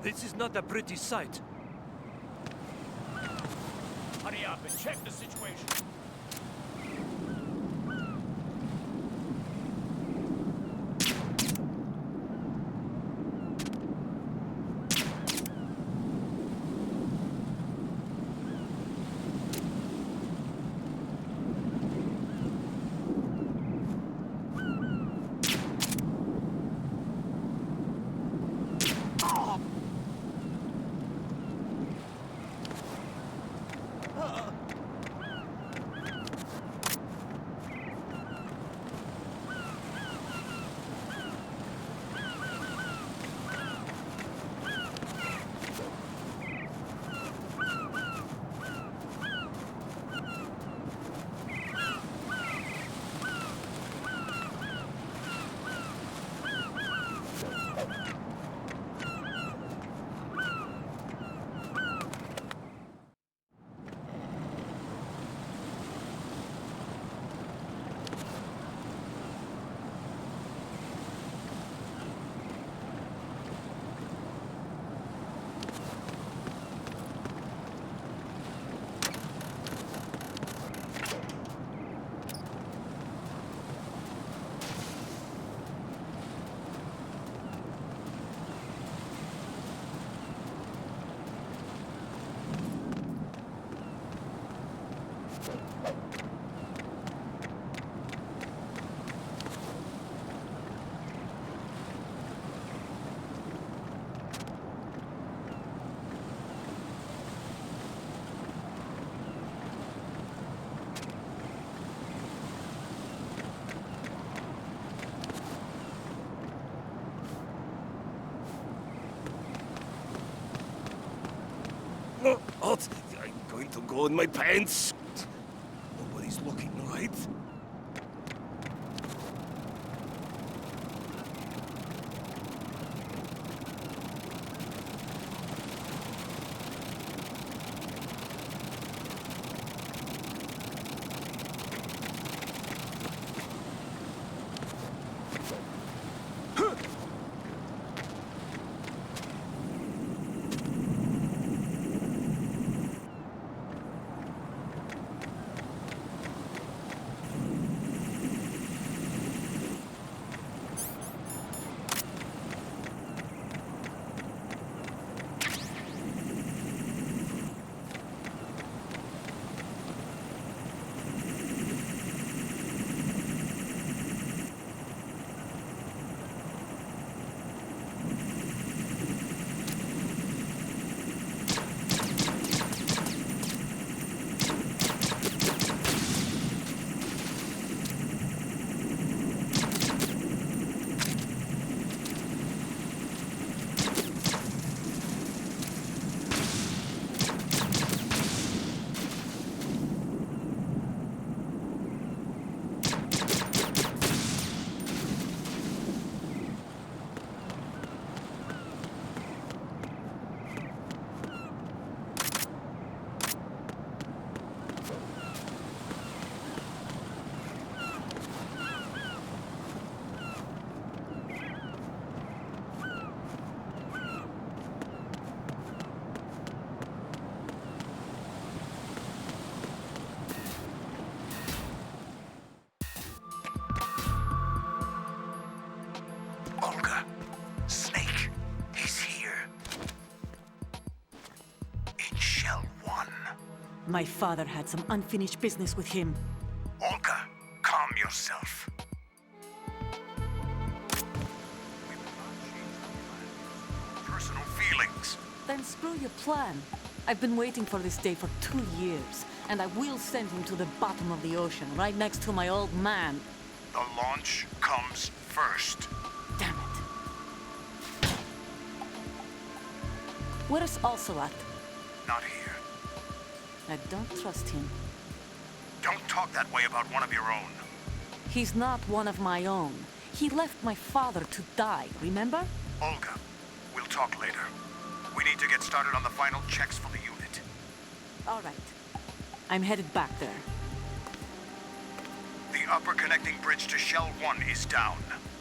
This is not a pretty sight. Hurry up and check the situation. What? I'm going to go in my pants. Nobody's looking, right? My father had some unfinished business with him. Olga, calm yourself. Personal feelings. Then screw your plan. I've been waiting for this day for 2 years, and I will send him to the bottom of the ocean, right next to my old man. The launch comes first. Damn it. Where's Ocelot? Not here. I don't trust him. Don't talk that way about one of your own. He's not one of my own. He left my father to die, remember? Olga, we'll talk later. We need to get started on the final checks for the unit. All right. I'm headed back there. The upper connecting bridge to Shell 1 is down.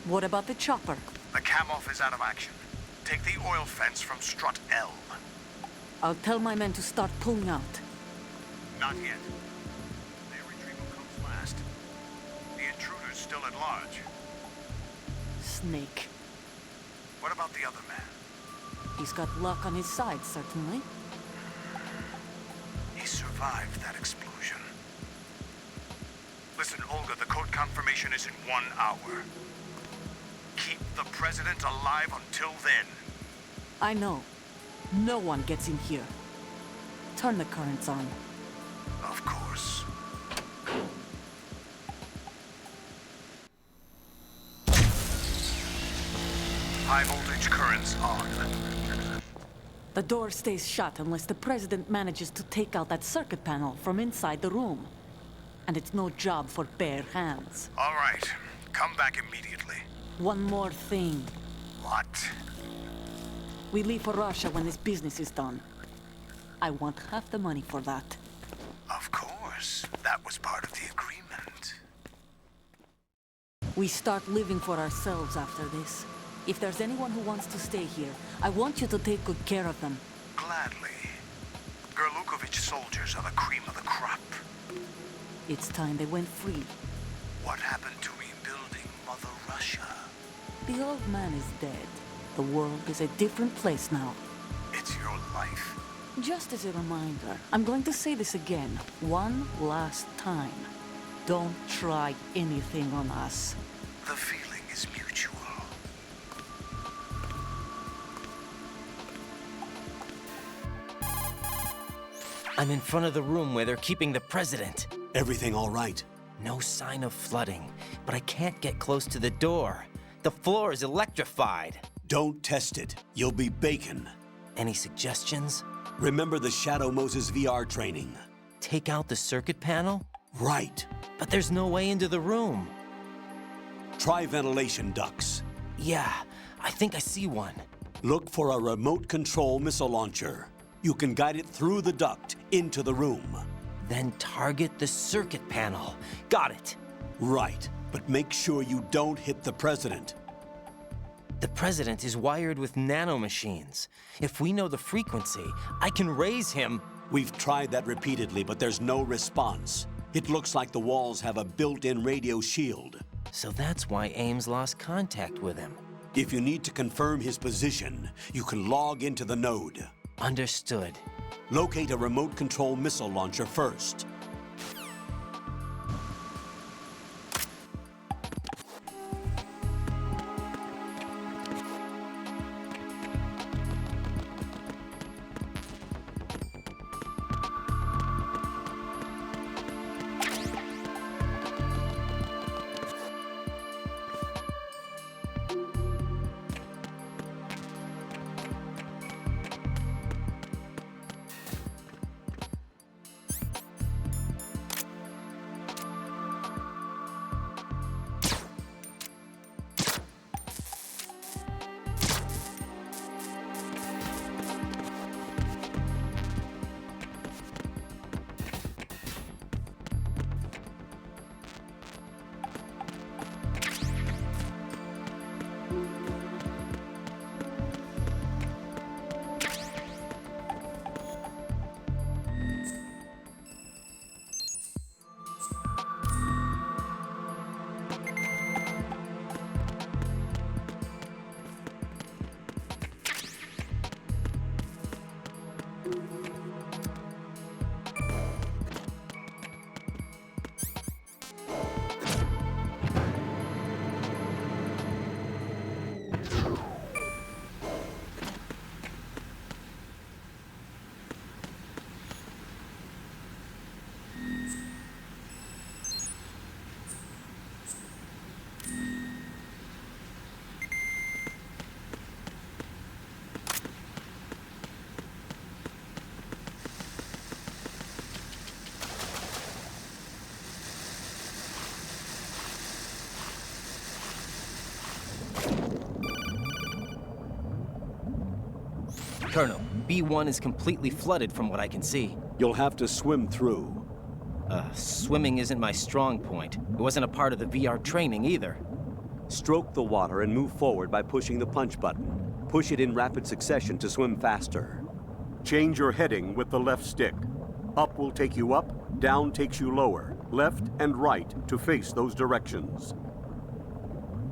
What about the chopper? The cam-off is out of action. Take the oil fence from strut L. I'll tell my men to start pulling out. Not yet. Their retrieval comes last. The intruder's still at large. Snake. What about the other man? He's got luck on his side, certainly. He survived that explosion. Listen, Olga, the code confirmation is in 1 hour. Keep the president alive until then. I know. No one gets in here. Turn the currents on. Of course. High voltage currents on. The door stays shut unless the president manages to take out that circuit panel from inside the room. And it's no job for bare hands. All right. Come back immediately. One more thing. What? We leave for Russia when this business is done. I want half the money for that. Of course. That was part of the agreement. We start living for ourselves after this. If there's anyone who wants to stay here, I want you to take good care of them. Gladly. Gerlukovich soldiers are the cream of the crop. It's time they went free. What happened to rebuilding Mother Russia? The old man is dead. The world is a different place now. It's your life. Just as a reminder, I'm going to say this again, one last time. Don't try anything on us. The feeling is mutual. I'm in front of the room where they're keeping the president. Everything all right? No sign of flooding, but I can't get close to the door. The floor is electrified. Don't test it. You'll be bacon. Any suggestions? Remember the Shadow Moses VR training? Take out the circuit panel? Right. But there's no way into the room. Try ventilation ducts. Yeah, I think I see one. Look for a remote control missile launcher. You can guide it through the duct into the room. Then target the circuit panel. Got it. Right, but make sure you don't hit the president. The president is wired with nanomachines. If we know the frequency, I can raise him. We've tried that repeatedly, but there's no response. It looks like the walls have a built-in radio shield. So that's why Ames lost contact with him. If you need to confirm his position, you can log into the node. Understood. Locate a remote control missile launcher first. Colonel, B1 is completely flooded from what I can see. You'll have to swim through. Swimming isn't my strong point. It wasn't a part of the VR training either. Stroke the water and move forward by pushing the punch button. Push it in rapid succession to swim faster. Change your heading with the left stick. Up will take you up, down takes you lower, left and right to face those directions.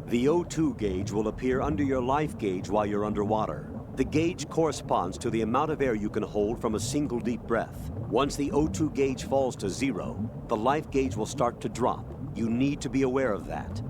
The O2 gauge will appear under your life gauge while you're underwater. The gauge corresponds to the amount of air you can hold from a single deep breath. Once the O2 gauge falls to 0, the life gauge will start to drop. You need to be aware of that.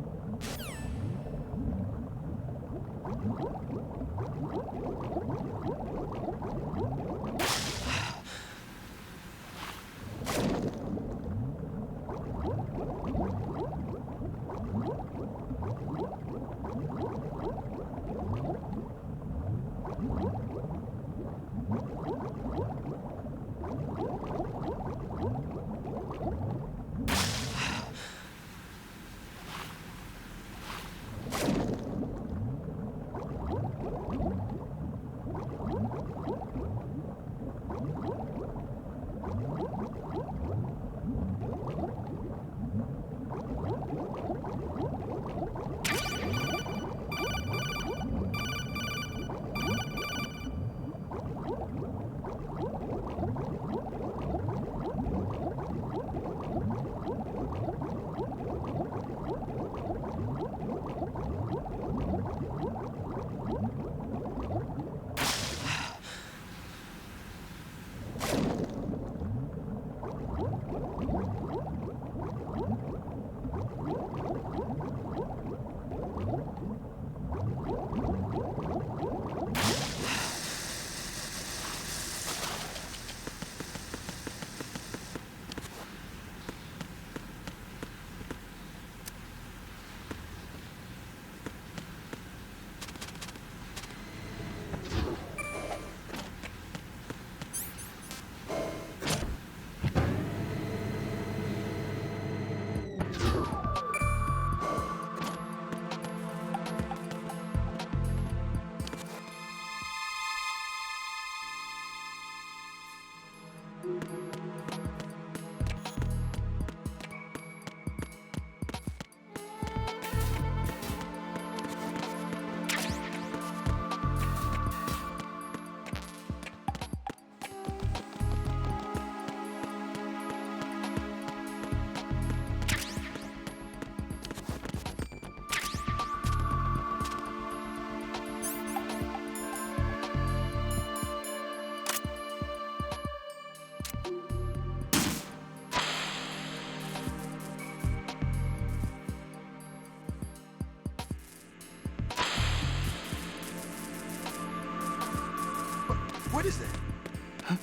What is that? Huh?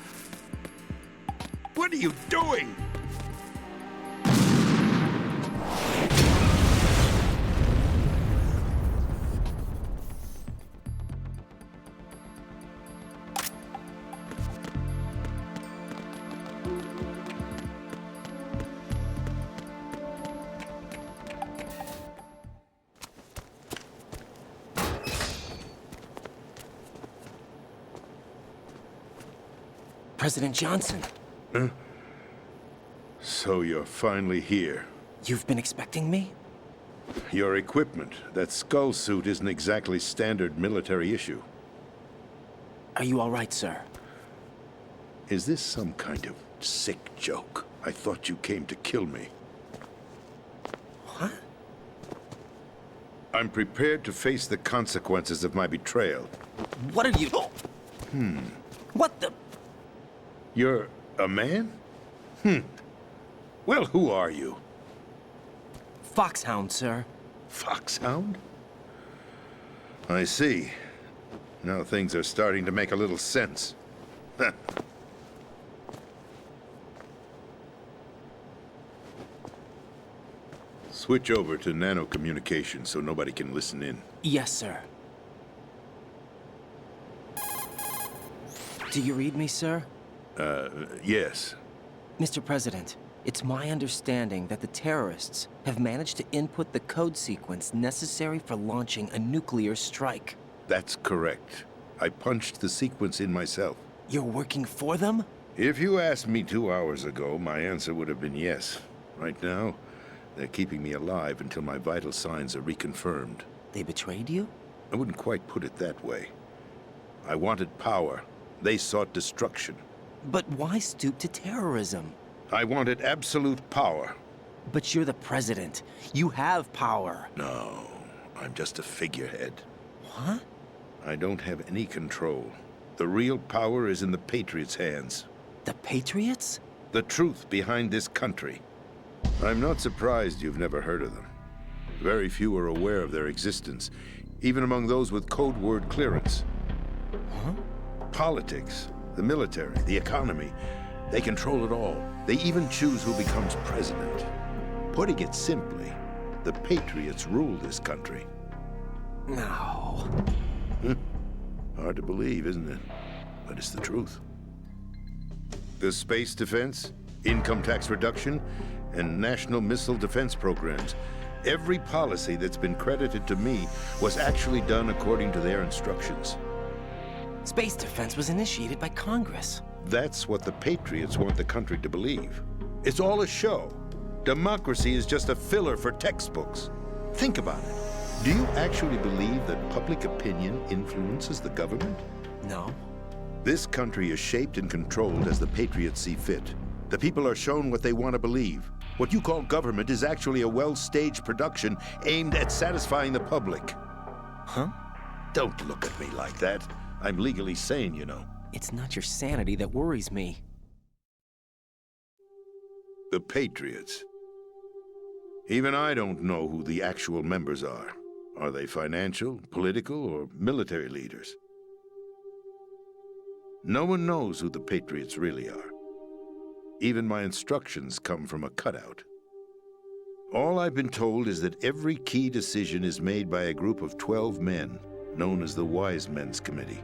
What are you doing? President Johnson. Huh? So you're finally here. You've been expecting me? Your equipment, that skull suit isn't exactly standard military issue. Are you all right, sir? Is this some kind of sick joke? I thought you came to kill me. What? I'm prepared to face the consequences of my betrayal. What are you... What the... You're a man? Well, who are you? Foxhound, sir. Foxhound? I see. Now things are starting to make a little sense. Switch over to nano-communication so nobody can listen in. Yes, sir. Do you read me, sir? Yes. Mr. President, it's my understanding that the terrorists have managed to input the code sequence necessary for launching a nuclear strike. That's correct. I punched the sequence in myself. You're working for them? If you asked me 2 hours ago, my answer would have been yes. Right now, they're keeping me alive until my vital signs are reconfirmed. They betrayed you? I wouldn't quite put it that way. I wanted power. They sought destruction. But why stoop to terrorism? I wanted absolute power. But you're the president. You have power. No, I'm just a figurehead. What? I don't have any control. The real power is in the Patriots' hands. The Patriots? The truth behind this country. I'm not surprised you've never heard of them. Very few are aware of their existence, even among those with code word clearance. Huh? Politics, the military, the economy, they control it all. They even choose who becomes president. Putting it simply, the Patriots rule this country. No. Hard to believe, isn't it? But it's the truth. The space defense, income tax reduction, and national missile defense programs. Every policy that's been credited to me was actually done according to their instructions. Space defense was initiated by Congress. That's what the Patriots want the country to believe. It's all a show. Democracy is just a filler for textbooks. Think about it. Do you actually believe that public opinion influences the government? No. This country is shaped and controlled as the Patriots see fit. The people are shown what they want to believe. What you call government is actually a well-staged production aimed at satisfying the public. Huh? Don't look at me like that. I'm legally sane, you know. It's not your sanity that worries me. The Patriots. Even I don't know who the actual members are. Are they financial, political, or military leaders? No one knows who the Patriots really are. Even my instructions come from a cutout. All I've been told is that every key decision is made by a group of 12 men, known as the Wise Men's Committee.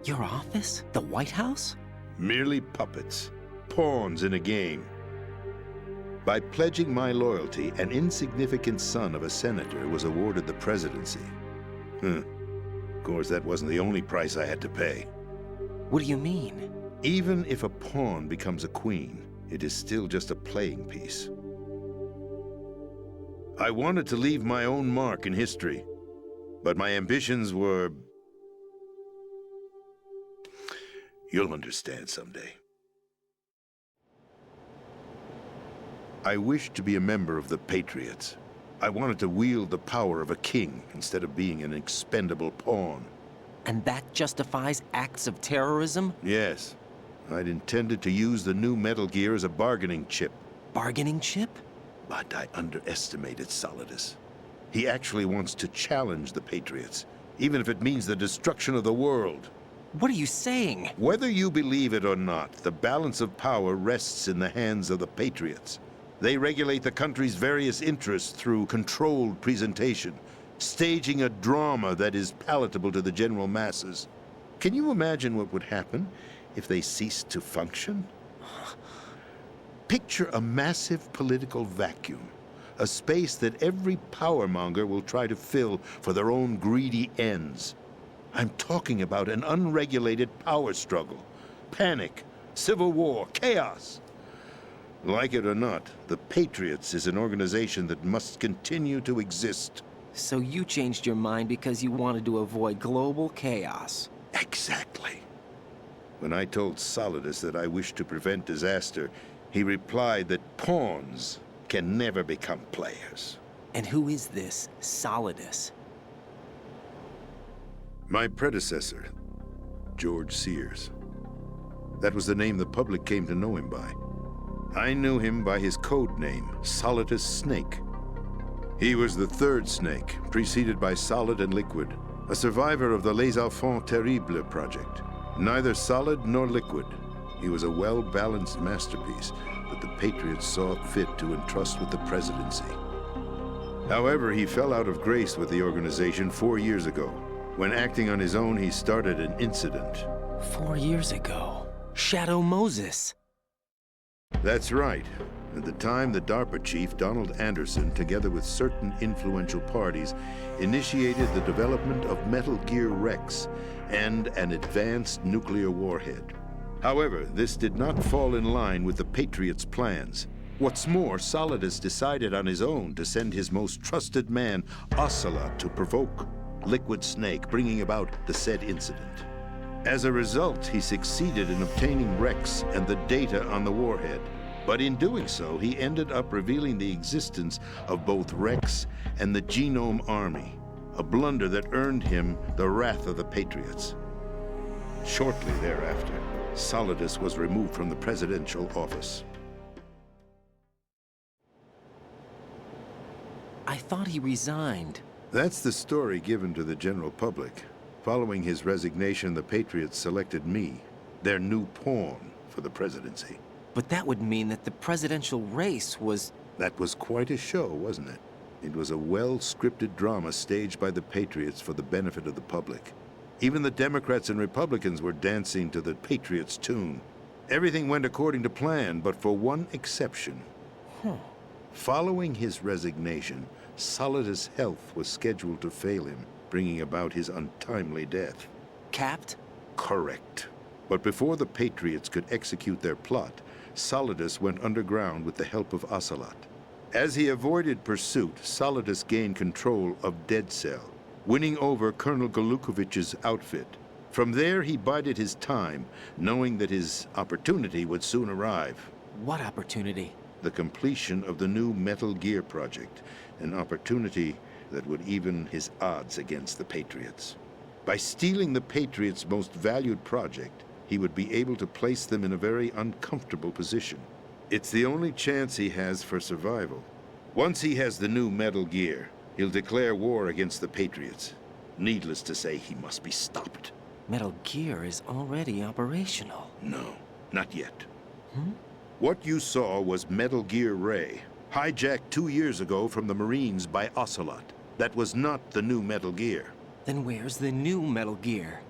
Your office? The White House? Merely puppets, pawns in a game. By pledging my loyalty, an insignificant son of a senator was awarded the presidency. Of course, that wasn't the only price I had to pay. What do you mean? Even if a pawn becomes a queen, it is still just a playing piece. I wanted to leave my own mark in history, but my ambitions were... You'll understand someday. I wished to be a member of the Patriots. I wanted to wield the power of a king instead of being an expendable pawn. And that justifies acts of terrorism? Yes. I'd intended to use the new Metal Gear as a bargaining chip. Bargaining chip? But I underestimated Solidus. He actually wants to challenge the Patriots, even if it means the destruction of the world. What are you saying? Whether you believe it or not, the balance of power rests in the hands of the Patriots. They regulate the country's various interests through controlled presentation, staging a drama that is palatable to the general masses. Can you imagine what would happen if they ceased to function? Picture a massive political vacuum, a space that every powermonger will try to fill for their own greedy ends. I'm talking about an unregulated power struggle, panic, civil war, chaos. Like it or not, the Patriots is an organization that must continue to exist. So you changed your mind because you wanted to avoid global chaos. Exactly. When I told Solidus that I wished to prevent disaster, he replied that pawns can never become players. And who is this Solidus? My predecessor, George Sears. That was the name the public came to know him by. I knew him by his code name, Solidus Snake. He was the third snake, preceded by Solid and Liquid, a survivor of the Les Enfants Terribles project. Neither solid nor liquid, he was a well-balanced masterpiece that the Patriots saw fit to entrust with the presidency. However, he fell out of grace with the organization 4 years ago. When acting on his own, he started an incident. 4 years ago. Shadow Moses. That's right. At the time, the DARPA chief, Donald Anderson, together with certain influential parties, initiated the development of Metal Gear Rex and an advanced nuclear warhead. However, this did not fall in line with the Patriots' plans. What's more, Solidus decided on his own to send his most trusted man, Ocelot, to provoke. Liquid Snake, bringing about the said incident. As a result, he succeeded in obtaining Rex and the data on the warhead. But in doing so, he ended up revealing the existence of both Rex and the Genome Army, a blunder that earned him the wrath of the Patriots. Shortly thereafter, Solidus was removed from the presidential office. I thought he resigned. That's the story given to the general public. Following his resignation, the Patriots selected me, their new pawn, for the presidency. But that would mean that the presidential race was... That was quite a show, wasn't it? It was a well-scripted drama staged by the Patriots for the benefit of the public. Even the Democrats and Republicans were dancing to the Patriots' tune. Everything went according to plan, but for one exception. Following his resignation, Solidus' health was scheduled to fail him, bringing about his untimely death. Capped? Correct. But before the Patriots could execute their plot, Solidus went underground with the help of Ocelot. As he avoided pursuit, Solidus gained control of Dead Cell, winning over Colonel Golukovich's outfit. From there, he bided his time, knowing that his opportunity would soon arrive. What opportunity? The completion of the new Metal Gear project, an opportunity that would even his odds against the Patriots. By stealing the Patriots' most valued project, he would be able to place them in a very uncomfortable position. It's the only chance he has for survival. Once he has the new Metal Gear, he'll declare war against the Patriots. Needless to say, he must be stopped. Metal Gear is already operational. No, not yet. What you saw was Metal Gear Ray, hijacked 2 years ago from the Marines by Ocelot. That was not the new Metal Gear. Then where's the new Metal Gear?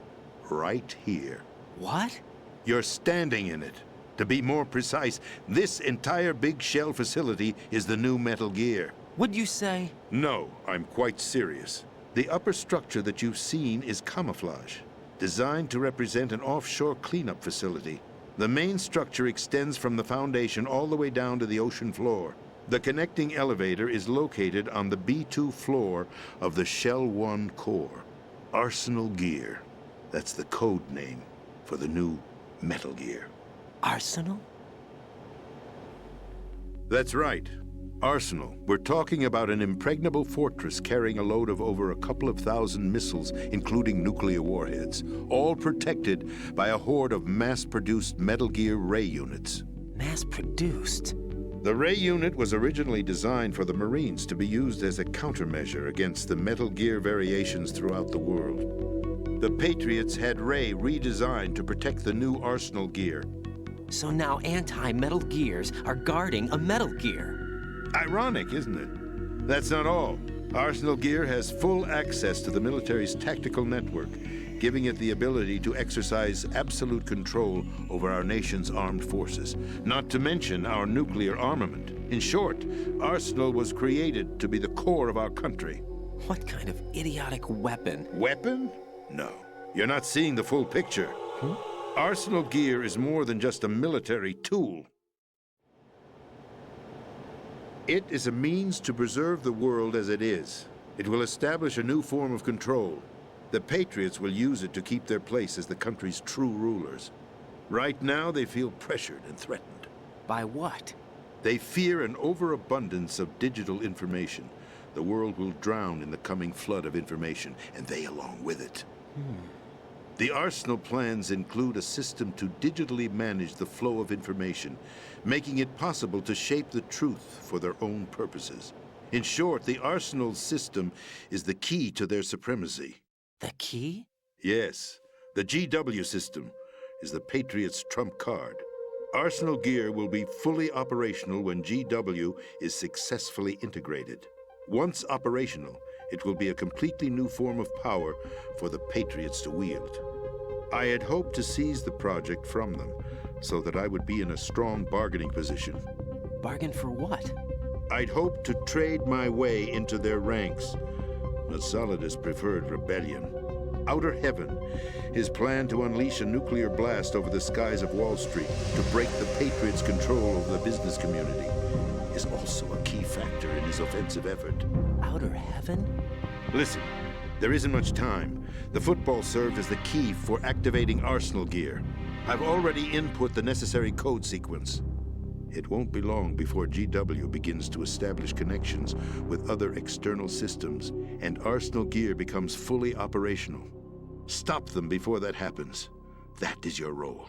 Right here. What? You're standing in it. To be more precise, this entire big shell facility is the new Metal Gear. What'd you say? No, I'm quite serious. The upper structure that you've seen is camouflage, designed to represent an offshore cleanup facility. The main structure extends from the foundation all the way down to the ocean floor. The connecting elevator is located on the B2 floor of the Shell 1 core. Arsenal Gear. That's the code name for the new Metal Gear. Arsenal? That's right. Arsenal. We're talking about an impregnable fortress carrying a load of over a couple of thousand missiles, including nuclear warheads, all protected by a horde of mass-produced Metal Gear Ray units. Mass-produced? The Ray unit was originally designed for the Marines to be used as a countermeasure against the Metal Gear variations throughout the world. The Patriots had Ray redesigned to protect the new Arsenal Gear. So now anti-Metal Gears are guarding a Metal Gear. Ironic, isn't it? That's not all. Arsenal Gear has full access to the military's tactical network, giving it the ability to exercise absolute control over our nation's armed forces, not to mention our nuclear armament. In short, Arsenal was created to be the core of our country. What kind of idiotic weapon? Weapon? No. You're not seeing the full picture. Arsenal Gear is more than just a military tool. It is a means to preserve the world as it is. It will establish a new form of control. The Patriots will use it to keep their place as the country's true rulers. Right now, they feel pressured and threatened. By what? They fear an overabundance of digital information. The world will drown in the coming flood of information, and they along with it. The Arsenal plans include a system to digitally manage the flow of information, making it possible to shape the truth for their own purposes. In short, the Arsenal system is the key to their supremacy. The key? Yes, the GW system is the Patriots' trump card. Arsenal Gear will be fully operational when GW is successfully integrated. Once operational, it will be a completely new form of power for the Patriots to wield. I had hoped to seize the project from them, so that I would be in a strong bargaining position. Bargain for what? I'd hoped to trade my way into their ranks, but Solidus preferred rebellion. Outer Heaven, his plan to unleash a nuclear blast over the skies of Wall Street to break the Patriots' control over the business community, is also a key factor in his offensive effort. Outer Heaven? Listen, There isn't much time. The football served as the key for activating Arsenal gear. I've already input the necessary code sequence. It won't be long before GW begins to establish connections with other external systems, and Arsenal gear becomes fully operational. Stop them before that happens. That is your role.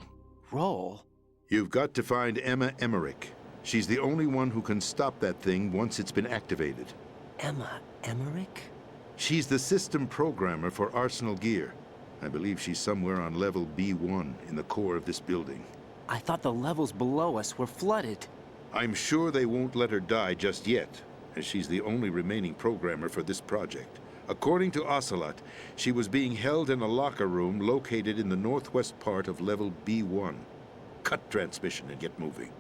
Roll? You've got to find Emma Emmerich. She's the only one who can stop that thing once it's been activated. Emma Emmerich? She's the system programmer for Arsenal gear. I believe she's somewhere on level B1 in the core of this building. I thought the levels below us were flooded. I'm sure they won't let her die just yet, as she's the only remaining programmer for this project. According to Ocelot, she was being held in a locker room located in the northwest part of level B1. Cut transmission and get moving.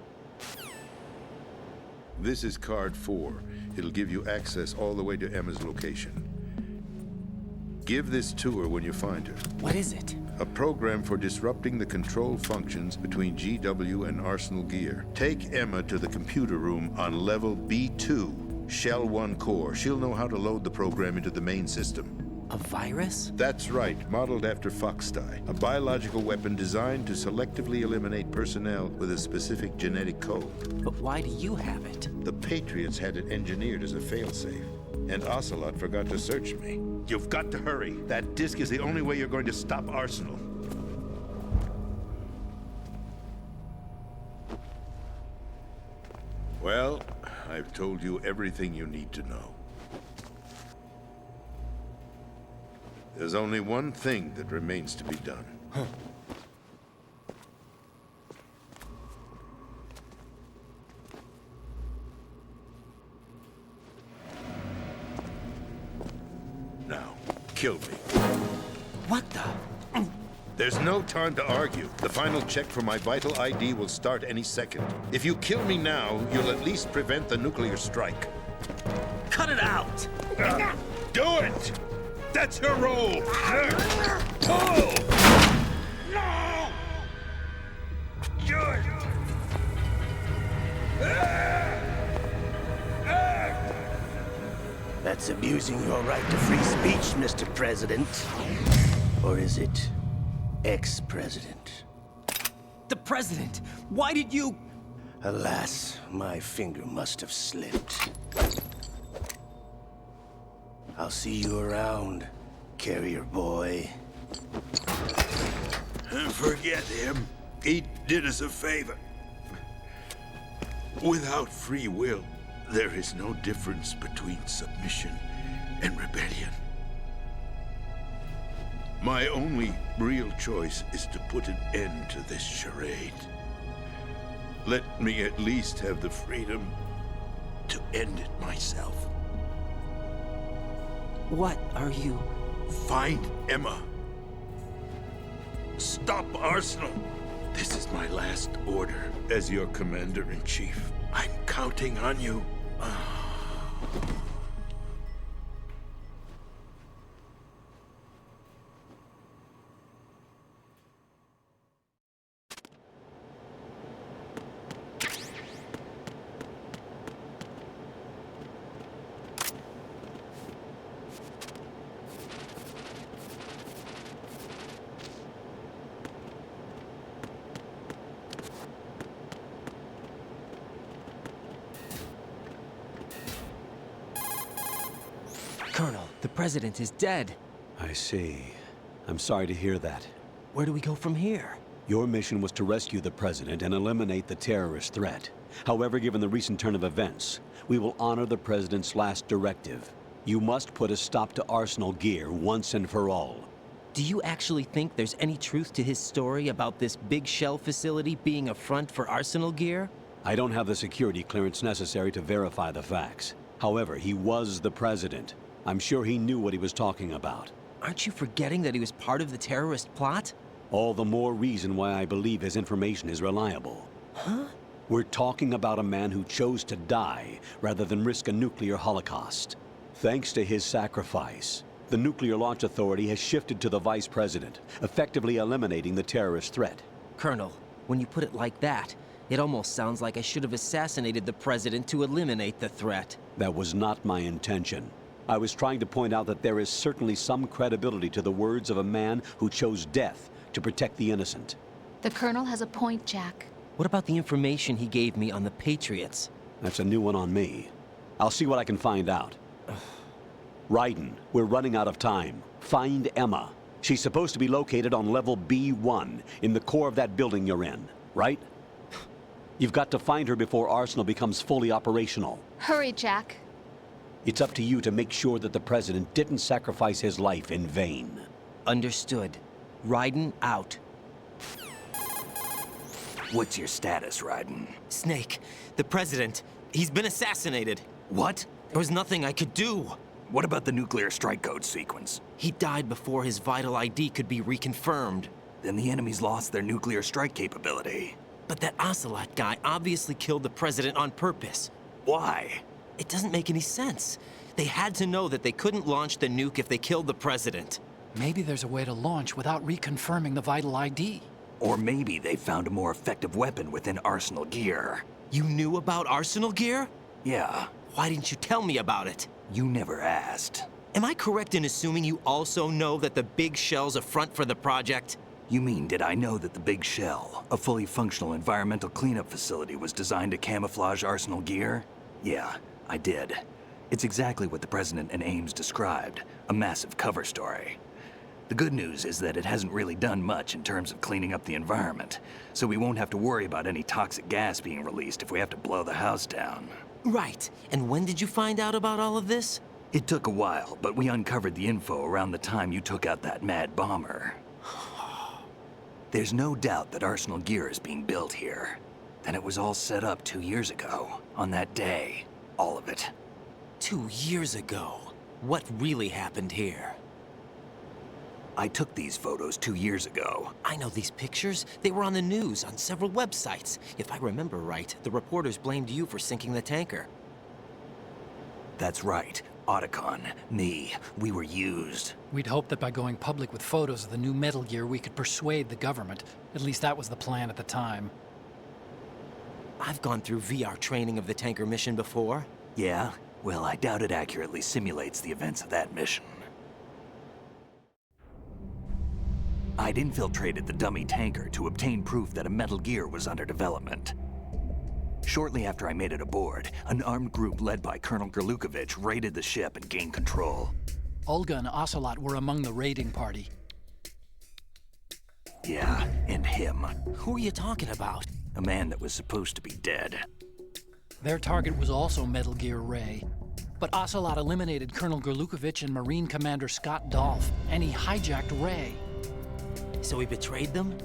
This is card 4. It'll give you access all the way to Emma's location. Give this to her when you find her. What is it? A program for disrupting the control functions between GW and Arsenal gear. Take Emma to the computer room on level B2, Shell 1 core. She'll know how to load the program into the main system. A virus? That's right, modeled after Foxdie, a biological weapon designed to selectively eliminate personnel with a specific genetic code. But why do you have it? The Patriots had it engineered as a failsafe, and Ocelot forgot to search me. You've got to hurry. That disk is the only way you're going to stop Arsenal. Well, I've told you everything you need to know. There's only one thing that remains to be done. Now, kill me. What the? There's no time to argue. The final check for my vital ID will start any second. If you kill me now, you'll at least prevent the nuclear strike. Cut it out! Do it! That's your role! Pull! No! Do it! That's abusing your right to free speech, Mr. President. Or is it ex-president? The president! Why did you... Alas, my finger must have slipped. I'll see you around, carrier boy. Forget him. He did us a favor. Without free will, there is no difference between submission and rebellion. My only real choice is to put an end to this charade. Let me at least have the freedom to end it myself. What are you... Find Emma. Stop Arsenal. This is my last order as your commander-in-chief. I'm counting on you. Colonel, the president is dead. I see. I'm sorry to hear that. Where do we go from here? Your mission was to rescue the president and eliminate the terrorist threat. However, given the recent turn of events, we will honor the president's last directive. You must put a stop to Arsenal gear once and for all. Do you actually think there's any truth to his story about this big shell facility being a front for Arsenal gear? I don't have the security clearance necessary to verify the facts. However, he was the president. I'm sure he knew what he was talking about. Aren't you forgetting that he was part of the terrorist plot? All the more reason why I believe his information is reliable. Huh? We're talking about a man who chose to die rather than risk a nuclear holocaust. Thanks to his sacrifice, the Nuclear Launch Authority has shifted to the vice president, effectively eliminating the terrorist threat. Colonel, when you put it like that, it almost sounds like I should have assassinated the president to eliminate the threat. That was not my intention. I was trying to point out that there is certainly some credibility to the words of a man who chose death to protect the innocent. The Colonel has a point, Jack. What about the information he gave me on the Patriots? That's a new one on me. I'll see what I can find out. Raiden, we're running out of time. Find Emma. She's supposed to be located on level B1, in the core of that building you're in, right? You've got to find her before Arsenal becomes fully operational. Hurry, Jack. It's up to you to make sure that the President didn't sacrifice his life in vain. Understood. Raiden out. What's your status, Raiden? Snake, the President, he's been assassinated. What? There was nothing I could do. What about the nuclear strike code sequence? He died before his vital ID could be reconfirmed. Then the enemy's lost their nuclear strike capability. But that Ocelot guy obviously killed the President on purpose. Why? It doesn't make any sense. They had to know that they couldn't launch the nuke if they killed the President. Maybe there's a way to launch without reconfirming the vital ID. Or maybe they found a more effective weapon within Arsenal gear. You knew about Arsenal gear? Yeah. Why didn't you tell me about it? You never asked. Am I correct in assuming you also know that the Big Shell's a front for the project? You mean, did I know that the Big Shell, a fully functional environmental cleanup facility, was designed to camouflage Arsenal gear? Yeah, I did. It's exactly what the President and Ames described, a massive cover story. The good news is that it hasn't really done much in terms of cleaning up the environment, so we won't have to worry about any toxic gas being released if we have to blow the house down. Right. And when did you find out about all of this? It took a while, but we uncovered the info around the time you took out that mad bomber. There's no doubt that Arsenal gear is being built here. And it was all set up 2 years ago, on that day. All of it. 2 years ago? What really happened here? I took these photos 2 years ago. I know these pictures. They were on the news, on several websites. If I remember right, the reporters blamed you for sinking the tanker. That's right. Otacon, me, we were used. We'd hoped that by going public with photos of the new Metal Gear, we could persuade the government. At least that was the plan at the time. I've gone through VR training of the tanker mission before. Yeah? Well, I doubt it accurately simulates the events of that mission. I'd infiltrated the dummy tanker to obtain proof that a Metal Gear was under development. Shortly after I made it aboard, an armed group led by Colonel Gerlukovich raided the ship and gained control. Olga and Ocelot were among the raiding party. Yeah, and him. Who are you talking about? A man that was supposed to be dead. Their target was also Metal Gear Ray. But Ocelot eliminated Colonel Gerlukovich and Marine Commander Scott Dolph, and he hijacked Ray. So he betrayed them?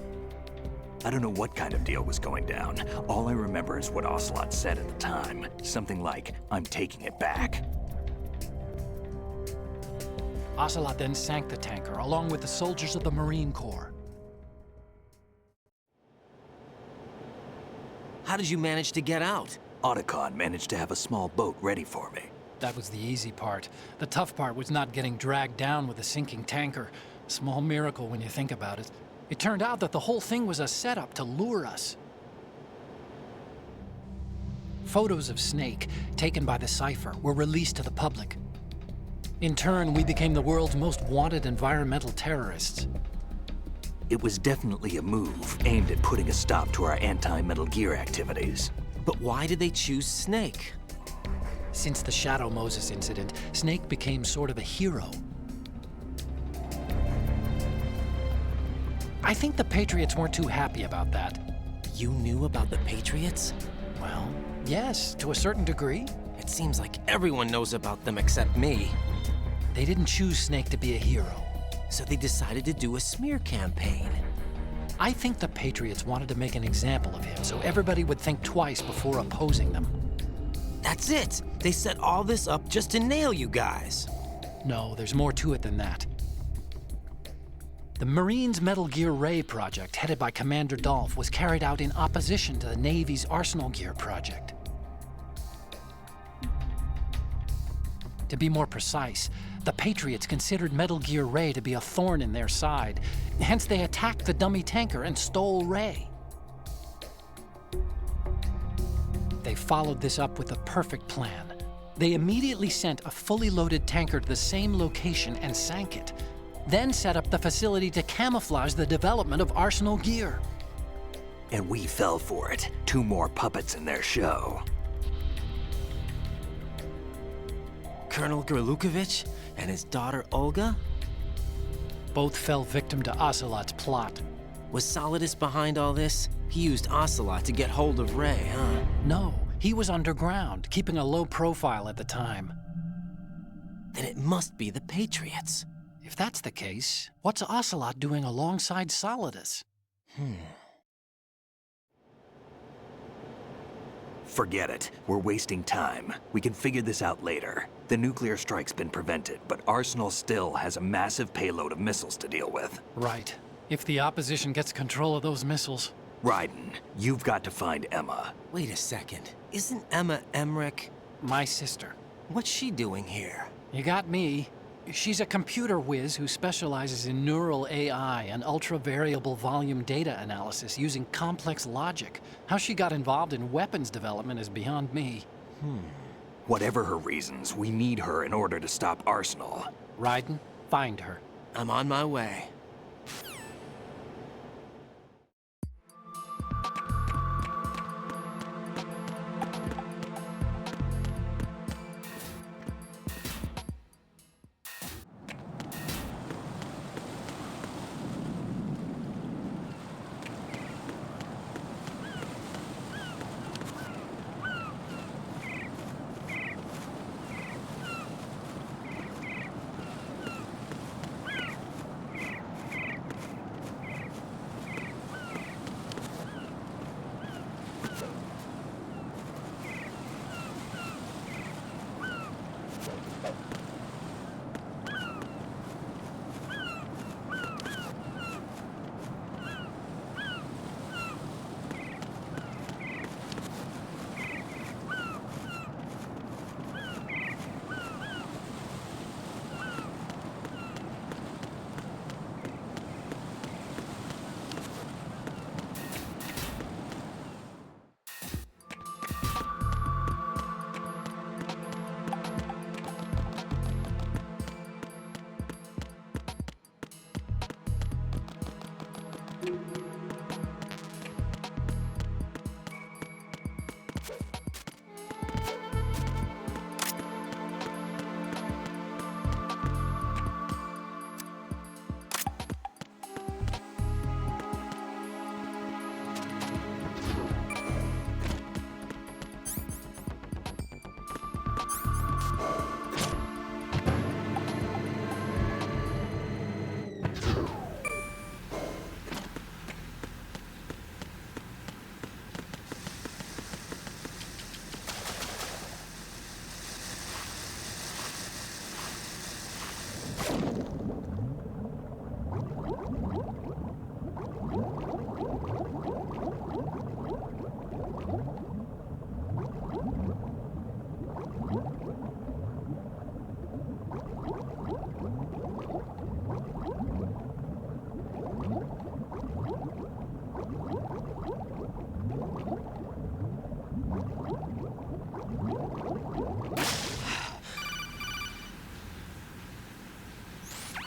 I don't know what kind of deal was going down. All I remember is what Ocelot said at the time. Something like, "I'm taking it back." Ocelot then sank the tanker, along with the soldiers of the Marine Corps. How did you manage to get out? Otacon managed to have a small boat ready for me. That was the easy part. The tough part was not getting dragged down with a sinking tanker. A small miracle when you think about it. It turned out that the whole thing was a setup to lure us. Photos of Snake, taken by the Cypher, were released to the public. In turn, we became the world's most wanted environmental terrorists. It was definitely a move aimed at putting a stop to our anti-Metal Gear activities. But why did they choose Snake? Since the Shadow Moses incident, Snake became sort of a hero. I think the Patriots weren't too happy about that. You knew about the Patriots? Well, yes, to a certain degree. It seems like everyone knows about them except me. They didn't choose Snake to be a hero. So they decided to do a smear campaign. I think the Patriots wanted to make an example of him so everybody would think twice before opposing them. That's it! They set all this up just to nail you guys. No, there's more to it than that. The Marines' Metal Gear Ray project, headed by Commander Dolph, was carried out in opposition to the Navy's Arsenal Gear project. To be more precise, the Patriots considered Metal Gear Ray to be a thorn in their side. Hence, they attacked the dummy tanker and stole Ray. They followed this up with a perfect plan. They immediately sent a fully loaded tanker to the same location and sank it, then set up the facility to camouflage the development of Arsenal gear. And we fell for it. 2 more puppets in their show. Colonel Gerlukovich and his daughter Olga? Both fell victim to Ocelot's plot. Was Solidus behind all this? He used Ocelot to get hold of Ray, huh? No, he was underground, keeping a low profile at the time. Then it must be the Patriots. If that's the case, what's Ocelot doing alongside Solidus? Forget it. We're wasting time. We can figure this out later. The nuclear strike's been prevented, but Arsenal still has a massive payload of missiles to deal with. Right. If the opposition gets control of those missiles... Raiden, you've got to find Emma. Wait a second. Isn't Emma Emmerich? My sister. What's she doing here? You got me. She's a computer whiz who specializes in neural AI and ultra-variable volume data analysis using complex logic. How she got involved in weapons development is beyond me. Whatever her reasons, we need her in order to stop Arsenal. Raiden, find her. I'm on my way.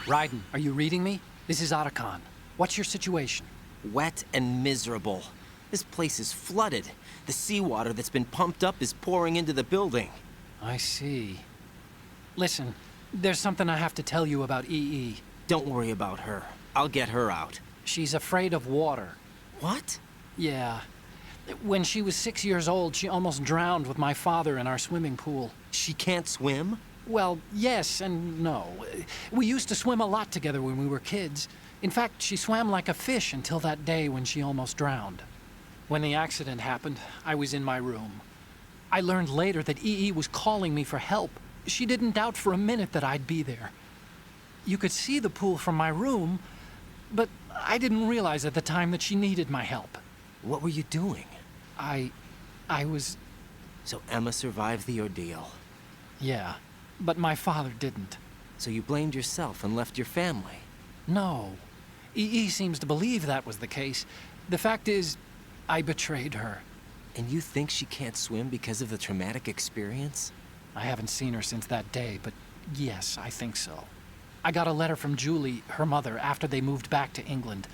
Raiden, are you reading me? This is Otacon. What's your situation? Wet and miserable. This place is flooded. The seawater that's been pumped up is pouring into the building. I see. Listen, there's something I have to tell you about EE. Don't worry about her. I'll get her out. She's afraid of water. What? Yeah. When she was 6 years old, she almost drowned with my father in our swimming pool. She can't swim? Well, yes and no. We used to swim a lot together when we were kids. In fact, she swam like a fish until that day when she almost drowned. When the accident happened, I was in my room. I learned later that EE was calling me for help. She didn't doubt for a minute that I'd be there. You could see the pool from my room, but I didn't realize at the time that she needed my help. What were you doing? I was... So Emma survived the ordeal. Yeah, but my father didn't. So you blamed yourself and left your family? No. EE seems to believe that was the case. The fact is, I betrayed her. And you think she can't swim because of the traumatic experience? I haven't seen her since that day, but yes, I think so. I got a letter from Julie, her mother, after they moved back to England.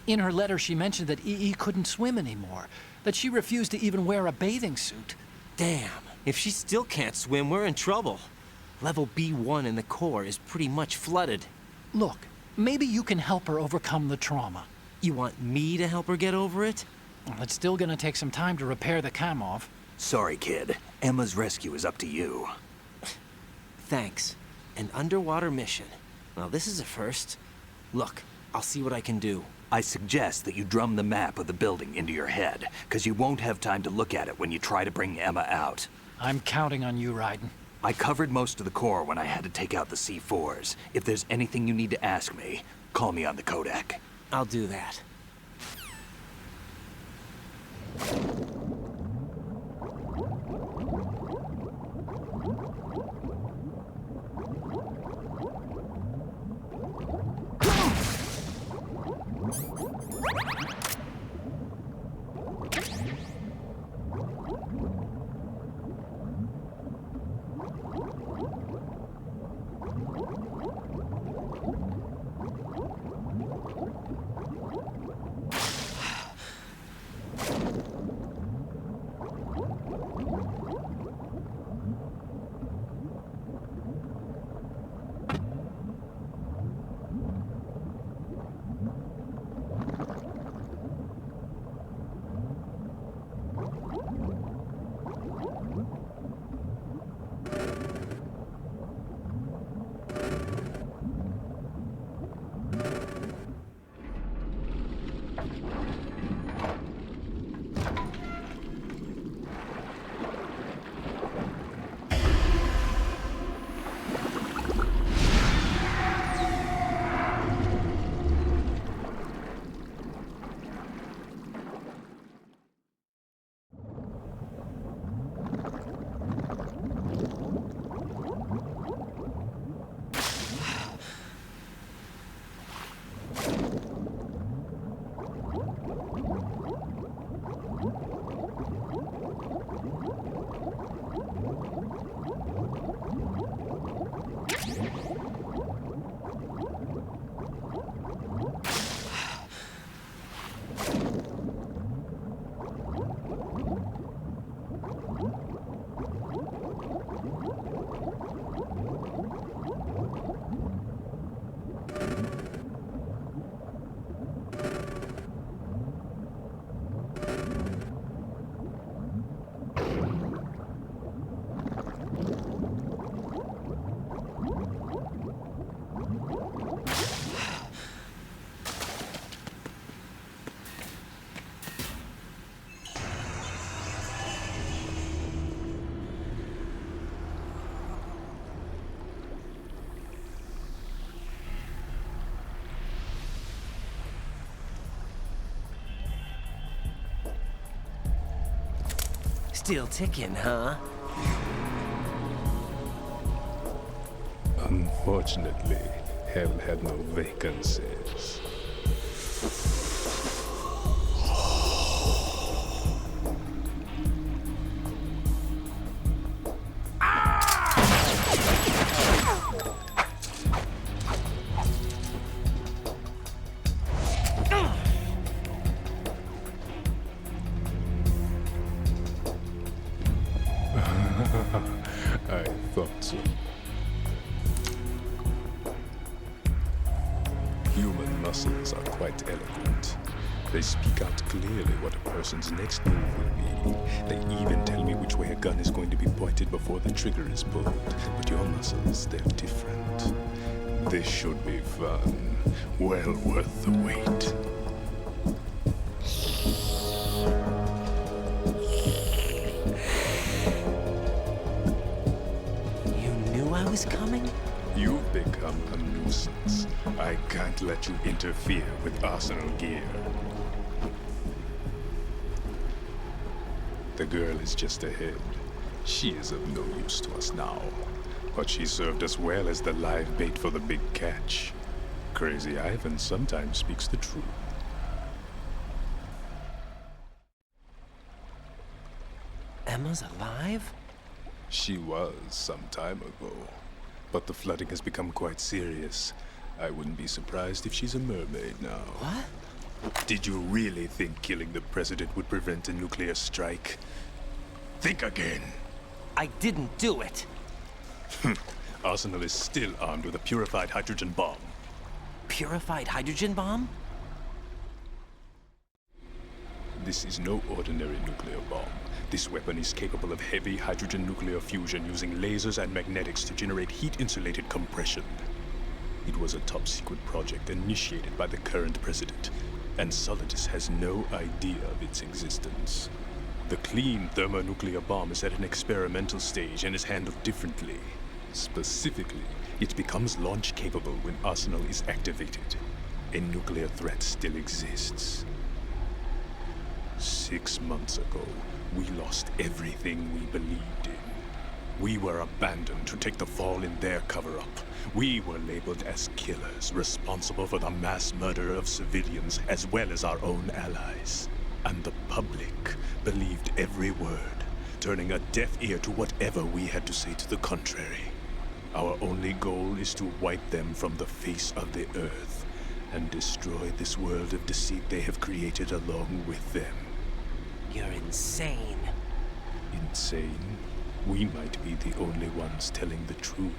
In her letter, she mentioned that EE couldn't swim anymore, that she refused to even wear a bathing suit. Damn, if she still can't swim, we're in trouble. Level B1 in the core is pretty much flooded. Look, maybe you can help her overcome the trauma. You want me to help her get over it? Well, it's still gonna take some time to repair the Kamov. Sorry, kid. Emma's rescue is up to you. Thanks. An underwater mission. Well, this is a first. Look, I'll see what I can do. I suggest that you drum the map of the building into your head, because you won't have time to look at it when you try to bring Emma out. I'm counting on you, Raiden. I covered most of the core when I had to take out the C4s. If there's anything you need to ask me, call me on the codec. I'll do that. Still ticking, huh? Unfortunately, hell had no vacancies. I thought so. Human muscles are quite eloquent. They speak out clearly what a person's next move will be. They even tell me which way a gun is going to be pointed before the trigger is pulled. But your muscles, they're different. This should be fun. Well worth the wait. Coming? You've become a nuisance. I can't let you interfere with arsenal gear. The girl is just ahead. She is of no use to us now. But she served us well as the live bait for the big catch. Crazy Ivan sometimes speaks the truth. Emma's alive? She was some time ago. But the flooding has become quite serious. I wouldn't be surprised if she's a mermaid now. What? Did you really think killing the president would prevent a nuclear strike? Think again. I didn't do it. Arsenal is still armed with a purified hydrogen bomb. Purified hydrogen bomb? This is no ordinary nuclear bomb. This weapon is capable of heavy hydrogen nuclear fusion using lasers and magnetics to generate heat-insulated compression. It was a top-secret project initiated by the current president, and Solidus has no idea of its existence. The clean thermonuclear bomb is at an experimental stage and is handled differently. Specifically, it becomes launch-capable when Arsenal is activated. A nuclear threat still exists. 6 months ago, we lost everything we believed in. We were abandoned to take the fall in their cover-up. We were labeled as killers, responsible for the mass murder of civilians as well as our own allies. And the public believed every word, turning a deaf ear to whatever we had to say to the contrary. Our only goal is to wipe them from the face of the earth and destroy this world of deceit they have created along with them. You're insane. Insane? We might be the only ones telling the truth.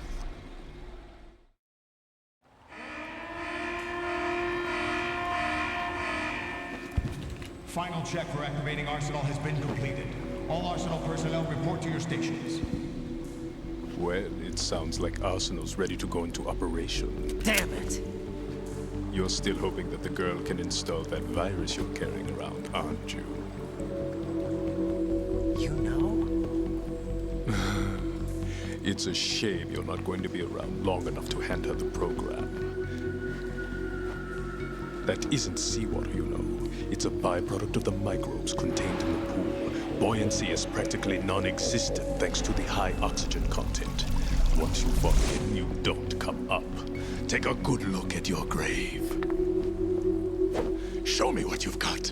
Final check for activating Arsenal has been completed. All Arsenal personnel report to your stations. Well, it sounds like Arsenal's ready to go into operation. Damn it! You're still hoping that the girl can install that virus you're carrying around, aren't you? You know? It's a shame you're not going to be around long enough to hand her the program. That isn't seawater, you know. It's a byproduct of the microbes contained in the pool. Buoyancy is practically non-existent thanks to the high oxygen content. Once you fall in, you don't come up. Take a good look at your grave. Show me what you've got.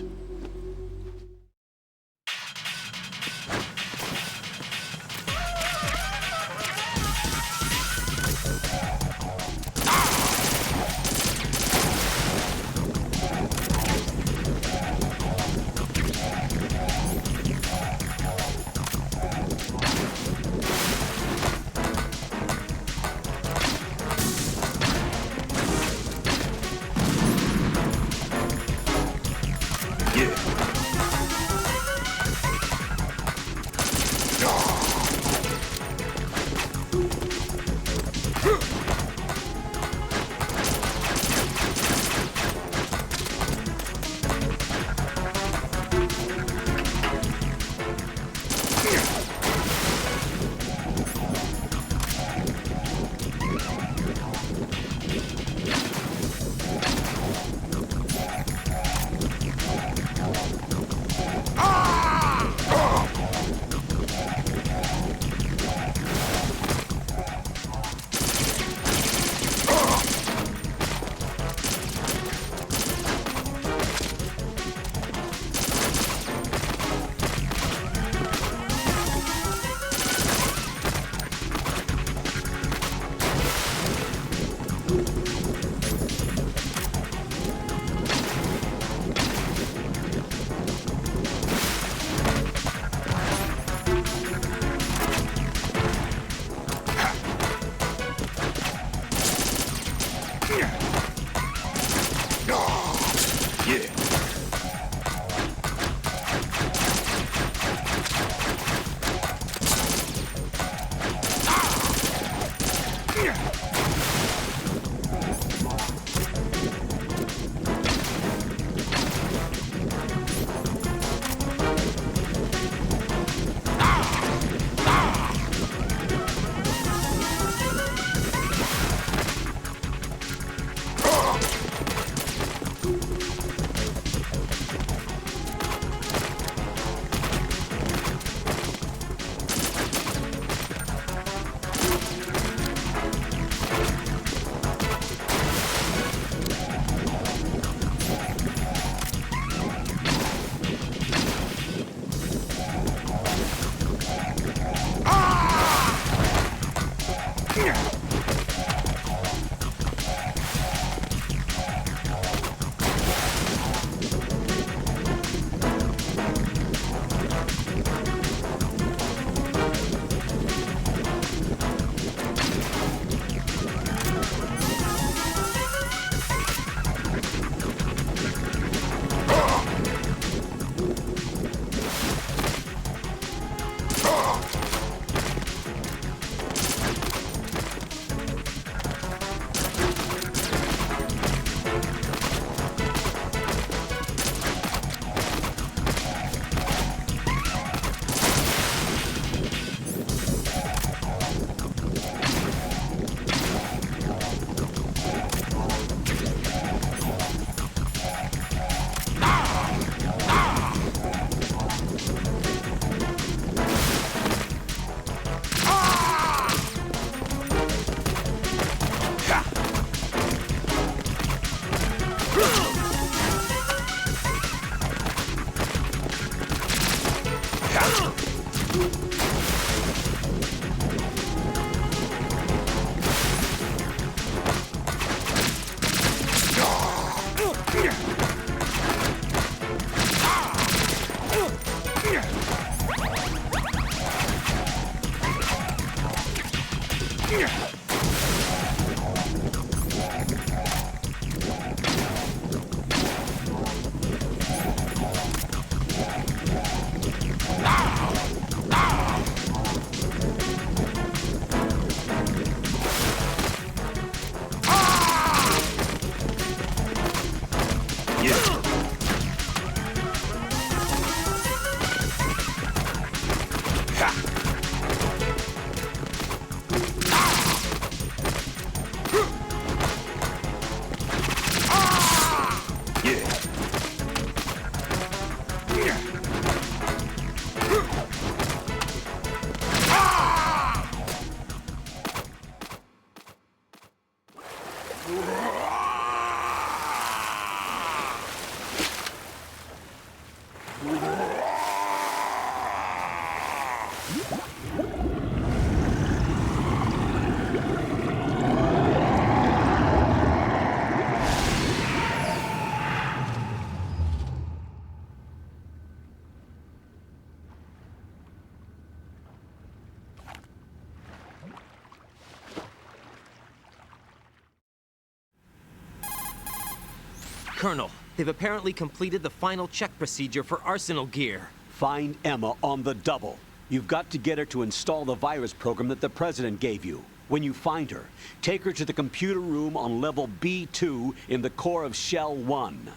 Colonel, they've apparently completed the final check procedure for arsenal gear. Find Emma on the double. You've got to get her to install the virus program that the President gave you. When you find her, take her to the computer room on level B2 in the core of Shell 1.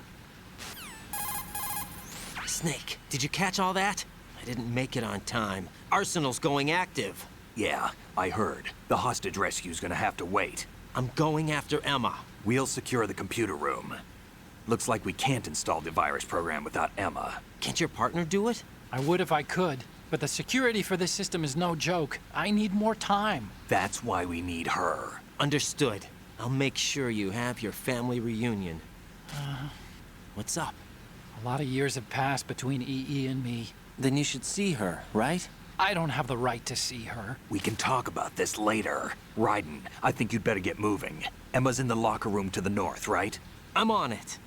Snake, did you catch all that? I didn't make it on time. Arsenal's going active. Yeah, I heard. The hostage rescue's gonna have to wait. I'm going after Emma. We'll secure the computer room. Looks like we can't install the virus program without Emma. Can't your partner do it? I would if I could, but the security for this system is no joke. I need more time. That's why we need her. Understood. I'll make sure you have your family reunion. What's up? A lot of years have passed between EE and me. Then you should see her, right? I don't have the right to see her. We can talk about this later. Raiden, I think you'd better get moving. Emma's in the locker room to the north, right? I'm on it.